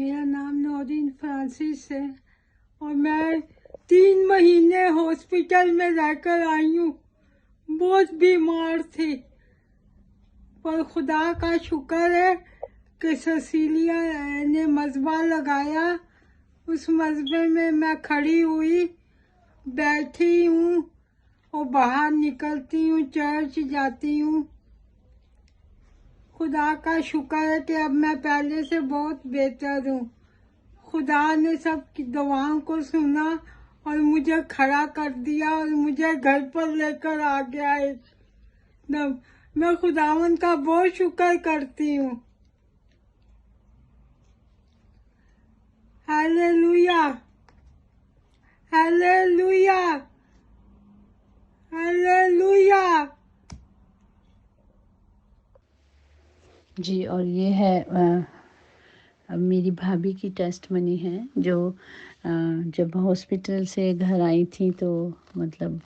मेरा नाम नौरीन फ्रांसिस है और मैं 3 महीने हॉस्पिटल में रहकर आई हूँ। बहुत बीमार थी, पर खुदा का शुक्र है कि ससीलिया ने मज़बा लगाया। उस मज़बे में मैं खड़ी हुई, बैठी हूँ और बाहर निकलती हूँ, चर्च जाती हूँ। खुदा का शुक्र है कि अब मैं पहले से बहुत बेहतर हूँ। खुदा ने सब की दुआओं को सुना और मुझे खड़ा कर दिया और मुझे घर पर लेकर आ गया एकदम। मैं खुदावन का बहुत शुक्र करती हूँ। Hallelujah, hallelujah, hallelujah. जी, और ये है मेरी भाभी की टेस्टमनी है जो जब हॉस्पिटल से घर आई थी तो मतलब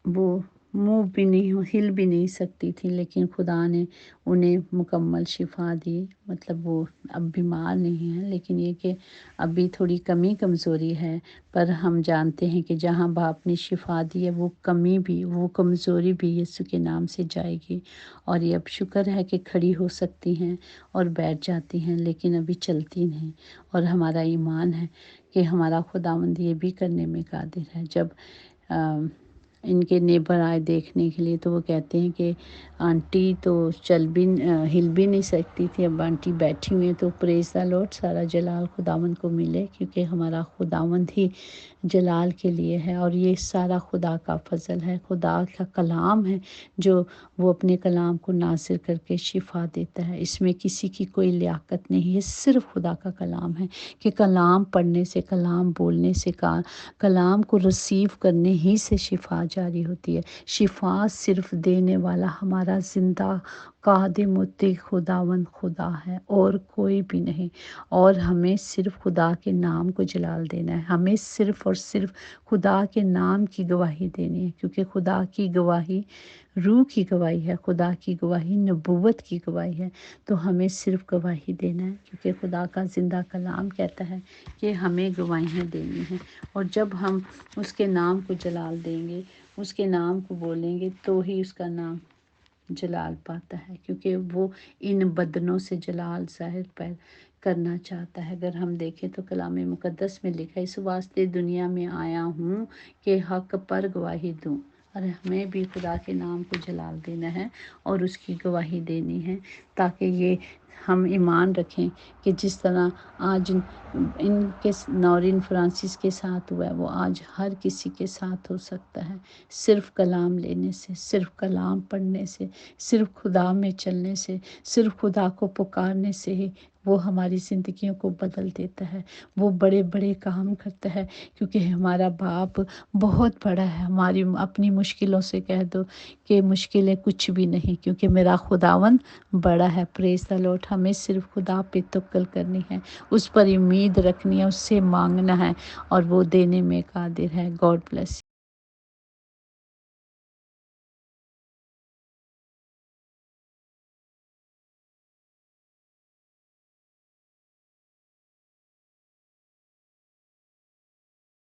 वो मूव भी नहीं हिल भी नहीं सकती थी, लेकिन खुदा ने उन्हें मुकम्मल शिफा दी। मतलब वो अब बीमार नहीं है, लेकिन ये कि अभी थोड़ी कमी कमज़ोरी है, पर हम जानते हैं कि जहाँ बाप ने शिफा दी है वो कमी भी, वो कमज़ोरी भी यीशु के नाम से जाएगी। और ये अब शुक्र है कि खड़ी हो सकती हैं और बैठ जाती हैं, लेकिन अभी चलती नहीं। और हमारा ईमान है कि हमारा खुदावंद ये भी करने में कादिर है। जब इनके नेबर आए देखने के लिए तो वो कहते हैं कि आंटी तो हिल भी नहीं सकती थी, अब आंटी बैठी हुई हैं। तो प्रेज़ द लॉर्ड, सारा जलाल खुदावंद को मिले, क्योंकि हमारा खुदावंद ही जलाल के लिए है और ये सारा खुदा का फजल है। खुदा का कलाम है जो वो अपने कलाम को नासिर करके शिफा देता है। इसमें किसी की कोई लियाकत नहीं है, सिर्फ खुदा का कलाम है कि कलाम पढ़ने से, कलाम बोलने से, कलाम को रिसीव करने ही से शिफा जारी होती है। शिफा सिर्फ देने वाला हमारा ज़िंदा कादिम मुत्ती खुदावंद खुदा है और कोई भी नहीं। और हमें सिर्फ खुदा के नाम को जलाल देना है, हमें सिर्फ और सिर्फ खुदा के नाम की गवाही देनी है, क्योंकि खुदा की गवाही रूह की गवाही है, खुदा की गवाही नबूवत की गवाही है। तो हमें सिर्फ गवाही देना है, क्योंकि खुदा का ज़िंदा कलाम कहता है कि हमें गवाहियाँ देनी हैं। और जब हम उसके नाम को जलाल देंगे, उसके नाम को बोलेंगे, तो ही उसका नाम जलाल पाता है, क्योंकि वो इन बदनों से जलाल ज़ाहिर पैदा करना चाहता है। अगर हम देखें तो कलाम मुक़द्दस में लिखा है, इस वास्ते दुनिया में आया हूँ कि हक़ पर गवाही दूँ। और हमें भी खुदा के नाम को जलाल देना है और उसकी गवाही देनी है, ताकि ये हम ईमान रखें कि जिस तरह आज इनके नौरीन फ्रांसिस के साथ हुआ है, वो आज हर किसी के साथ हो सकता है। सिर्फ कलाम लेने से, सिर्फ कलाम पढ़ने से, सिर्फ खुदा में चलने से, सिर्फ खुदा को पुकारने से ही वो हमारी ज़िंदगियों को बदल देता है। वो बड़े बड़े काम करता है, क्योंकि हमारा बाप बहुत बड़ा है। हमारी अपनी मुश्किलों से कह दो कि मुश्किलें कुछ भी नहीं, क्योंकि मेरा खुदावन बड़ा है। Praise the Lord. हमें सिर्फ खुदा पे तवक्कुल करनी है, उस पर उम्मीद रखनी है, उससे मांगना है और वो देने में कादिर है। God bless.